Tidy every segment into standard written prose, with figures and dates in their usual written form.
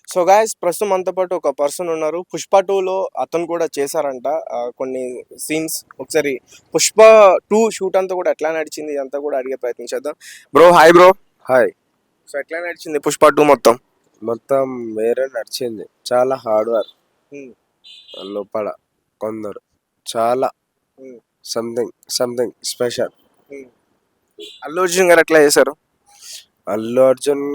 So guys ప్రస్తుతం మనతో పాటు ఒక పర్సన్ ఉన్నారు. 'పుష్ప 2లో అతను కూడా చేశారంట. కొన్ని సీన్స్ ఒకసారి 'పుష్ప 2' షూట్ అంతా కూడా ఎట్లా నడిచింది ఇదంతా కూడా అడిగే ప్రయత్నం చేద్దాం. Bro hi bro. Hi. So ఎట్లా నడిచింది 'పుష్ప 2' మొత్తం? మొత్తం వేరే నడిచింది. చాలా హార్డ్ వర్క్ హ్మ్. లోపల కొందరు చాలా హ్మ్. Something special. హ్మ్. అల్లు అర్జున్ గారు ఎట్లా చేశారు? అల్లు అర్జున్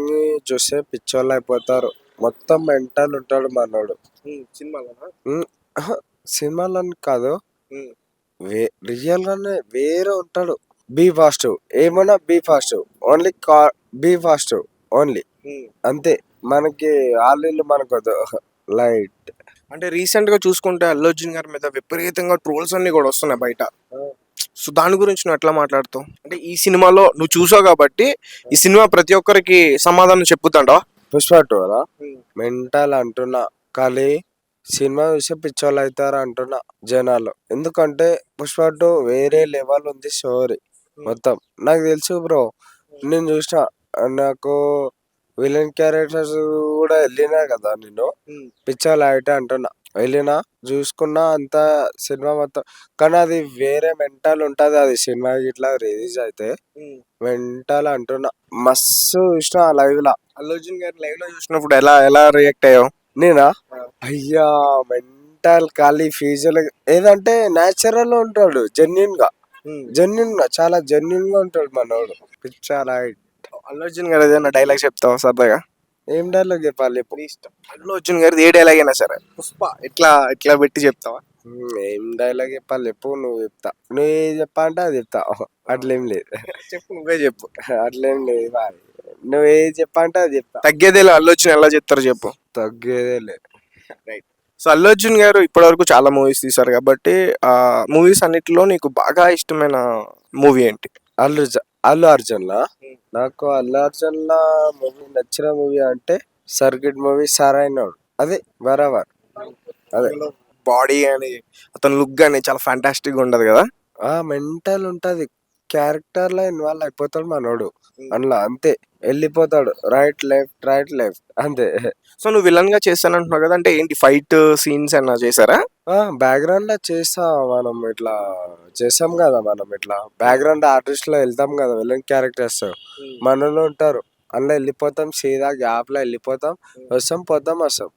చూస్తే పిచ్చోళ్ళు అయిపోతారు. మొత్తం మెంటల్ ఉంటాడు మనోడు. సినిమాలోనా? సినిమాలని కాదు, హ్మ్. రియల్ గానే వేరే ఉంటాడు. బీ ఫాస్ట్, ఏమన్నా be fast, only be fast only, hmm. అంతే. మనకి ఆళ్ళు మనకు లైట్. అంటే రీసెంట్ గా చూసుకుంటే అల్లు అర్జున్ గారి మీద విపరీతంగా ట్రోల్స్ అన్ని కూడా వస్తున్నాయి బయట. సో దాని గురించి నువ్వు ఎట్లా మాట్లాడుతావు? అంటే ఈ సినిమాలో నువ్వు చూసావు కాబట్టి ఈ సినిమా ప్రతి ఒక్కరికి సమాధానం చెప్పుతాండా? పుష్ప టూ కదా, మెంటల్ అంటున్నా. ఖాళీ సినిమా చూసి పిచ్చోళ్ళు అవుతారు అంటున్నా జనాలు. ఎందుకంటే పుష్ప టూ వేరే లెవెల్ ఉంది స్టోరీ మొత్తం. నాకు తెలుసు బ్రో, నేను చూసిన. నాకు విలన్ క్యారెక్టర్స్ కూడా వెళ్ళినా కదా నేను. పిచ్చోళ్ళు అయితే అంటున్నా, వెళ్ళినా చూసుకున్నా అంతా సినిమా మొత్తం. కానీ అది వేరే మెంటల్ ఉంటది. అది సినిమా ఇట్లా రిలీజ్ అయితే మెంటల్ అంటున్నా. మస్తు చూసిన లైవ్ లా. అల్లు అర్జున్ గారు లైవ్ లో చూసినప్పుడు ఎలా ఎలా రియాక్ట్ అయ్యావు? నేనా? అయ్యా మెంటల్ ఖాళీ ఫీజులు. ఏదంటే న్యాచురల్ ఉంటాడు, జెన్యున్ గా చాలా జెన్యున్ గా ఉంటాడు మనోడు. పిచ్చాలా. అల్లు అర్జున్ గారు ఏదైనా డైలాగ్ చెప్తావా సరదాగా? ఏం డైలాగ్ చెప్పాలి ఇప్పుడు? నీ ఇష్టం. అల్లు అర్జున్ గారిది ఏ డైలాగ్ అయినా సరే పుష్ప ఇట్లా ఇట్లా పెట్టి చెప్తావా? ఏం డైలాగ్ చెప్పాలి చెప్పు, నువ్వు చెప్తా. నువ్వు ఏం చెప్పా అంటే అది చెప్తా. అట్లేం లేదు. చెప్పు, నువ్వే చెప్పు. అట్లేం లేదు బాయ్. నువ్వు ఏది చెప్పా అంటే అది చెప్తా. తగ్గేదేలే. అల్లు అర్జున్ ఎలా చెప్తారో చెప్పు. తగ్గేదే లేదు. రైట్. సో అల్లు అర్జున్ గారు ఇప్పటివరకు చాలా మూవీస్ తీశారు కాబట్టి ఆ మూవీస్ అన్నిటిలో నీకు బాగా ఇష్టమైన మూవీ ఏంటి? అల్లు అర్జున్ లా నాకు అల్లు అర్జున్ లా మూవీ నచ్చిన మూవీ అంటే సర్కిట్ మూవీ, సరైనోడు. అదే బరాబర్. అదే బాడీ అని అతని లుక్ కానీ చాలా ఫ్యాంటాస్టిక్ గా ఉండదు కదా? మెంటల్ ఉంటది. క్యారెక్టర్ లో ఇన్వాల్వ్ అయిపోతాడు మనోడు అందులో, అంతే. వెళ్ళిపోతాడు రైట్ లెఫ్ట్ అంతే. సో నువ్వు విలన్ గా చేస్తానంటున్నావు కదా, అంటే ఏంటి ఫైట్ సీన్స్ అన్నా చేశారా? బ్యాక్గ్రౌండ్ లో మనం ఇట్లా చేస్తాం కదా, మనం ఇట్లా బ్యాక్గ్రౌండ్ ఆర్టిస్ట్ లో వెళ్తాం కదా, విలన్ క్యారెక్టర్స్ మనలో ఉంటారు. అందులో వెళ్ళిపోతాం, సీదా గ్యాప్ లో వెళ్ళిపోతాం, వస్తాం పోతాం వస్తాం,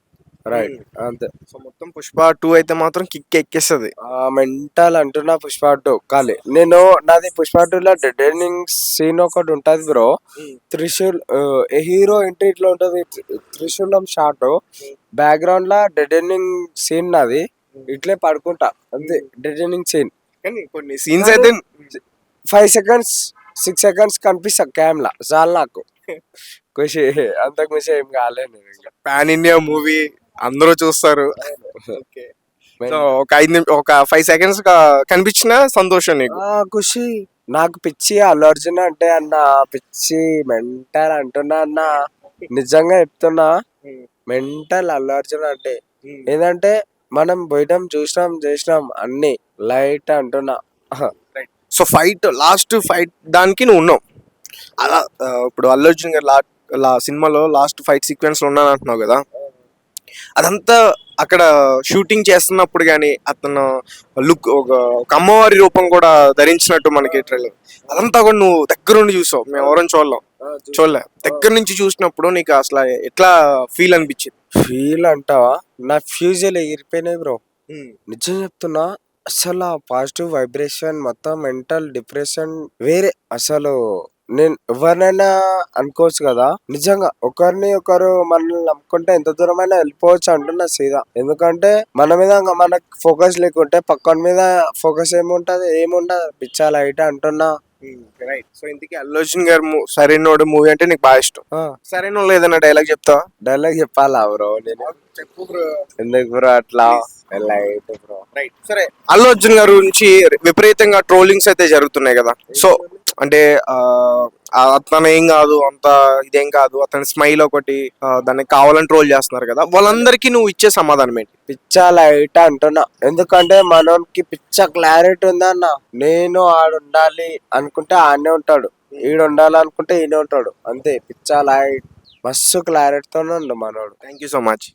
రైట్ అంతే. సో మొత్తం పుష్ప 2 అయితే మాత్రం కిక్ ఎక్కేస్తుంది. మెంటల్ అంటున్నా పుష్ప టూ. ఖాళీ నేను నాది పుష్ప టూ లో డెడ్ ఎండింగ్ సీన్ ఒకటి ఉంటది బ్రో. త్రిశూల్ హీరో ఎంట్రీ ఇట్లా ఉంటది, త్రిశూలం షాట్. బ్యాక్గ్రౌండ్ లా డెడ్ ఎండింగ్ సీన్ నాది. ఇట్లే పడుకుంటా అంతే, డెడ్ ఎండింగ్ సీన్. కానీ కొన్ని సీన్స్ అయితే 5 seconds 6 seconds కనిపిస్తా క్యామ్ లా, చాలు నాకు ఖుషి. అంతకు మించి ఏం కాలేదు. పాన్ ఇండియా మూవీ అందరూ చూస్తారు. సో ఒక 5 seconds కనిపించిన సంతోషం నీకు? ఖుషి. నాకు పిచ్చి అల్లు అర్జున్ అంటే అన్న, పిచ్చి మెంటల్ అంటున్నా అన్న, నిజంగా చెప్తున్నా. మెంటల్ అల్లు అర్జున్ అంటే ఏంటంటే మనం పోయడం చేసినాం అన్ని లైట్ అంటున్నా. సో ఫైట్ లాస్ట్ ఫైట్ దానికి నువ్వు ఉన్నావు అలా. ఇప్పుడు అల్లు అర్జున్ గారు సినిమాలో లాస్ట్ ఫైట్ సీక్వెన్స్ లో ఉన్నాను అంటున్నావు కదా, అదంతా అక్కడ షూటింగ్ చేస్తున్నప్పుడు కానీ అతను లుక్ ఒక అమ్మవారి రూపం కూడా ధరించినట్టు మనకి ట్రైలర్ అదంతా కూడా నువ్వు దగ్గరుండి చూసావు. మేము ఎవరైనా చూడలే. దగ్గర నుంచి చూసినప్పుడు నీకు అసలు ఎట్లా ఫీల్ అనిపించింది? ఫీల్ అంటావా, నా ఫ్యూజులు ఎగిరిపోయినాయి బ్రో. నిజం చెప్తున్నా. అసలు పాజిటివ్ వైబ్రేషన్ మొత్తం, మెంటల్ డిప్రెషన్ వేరే అసలు. నేను ఎవరినైనా అనుకోవచ్చు కదా, నిజంగా ఒకరు మనల్ని నమ్ముకుంటే ఎంత దూరమైనా వెళ్ళిపోవచ్చు అంటున్నా సీదా. ఎందుకంటే మన మీద మనకు ఫోకస్ లేకుంటే పక్కన మీద ఫోకస్ ఏముంటది పిచ్చాలి అయితే అంటున్నా. రైట్. సో ఇంతకీ అల్లు అర్జున్ గారు సరైనోడు మూవీ అంటే నీకు బాగా ఇష్టం. సరైన ఏదైనా డైలాగ్ చెప్తావా? డైలాగ్ చెప్పాలా బ్రో నేను? చెప్పు బ్రో. ఎందుకు బ్రో అట్లా? Bro right. సరే, అల్లు అర్జున్ గారి గురించి విపరీతంగా ట్రోలింగ్స్ అయితే జరుగుతున్నాయి కదా. సో అంటే అతను ఏం కాదు, అంత ఇదేం కాదు, అతని స్మైల్ ఒకటి, దాన్ని కావాలని ట్రోల్ చేస్తున్నారు కదా, వాళ్ళందరికీ నువ్వు ఇచ్చే సమాధానం ఏంటి? పిచ్చా లైట్ అంటున్నా. ఎందుకంటే మనోనికి పిచ్చ క్లారిటీ ఉందన్న. నేను ఆడుండాలి అనుకుంటే ఆడనే ఉంటాడు, ఈడు ఉండాలనుకుంటే ఈయన ఉంటాడు, అంతే. పిచ్చా లైట్ మస్తు క్లారిటీతో ఉండు మనోడు. Thank you so much.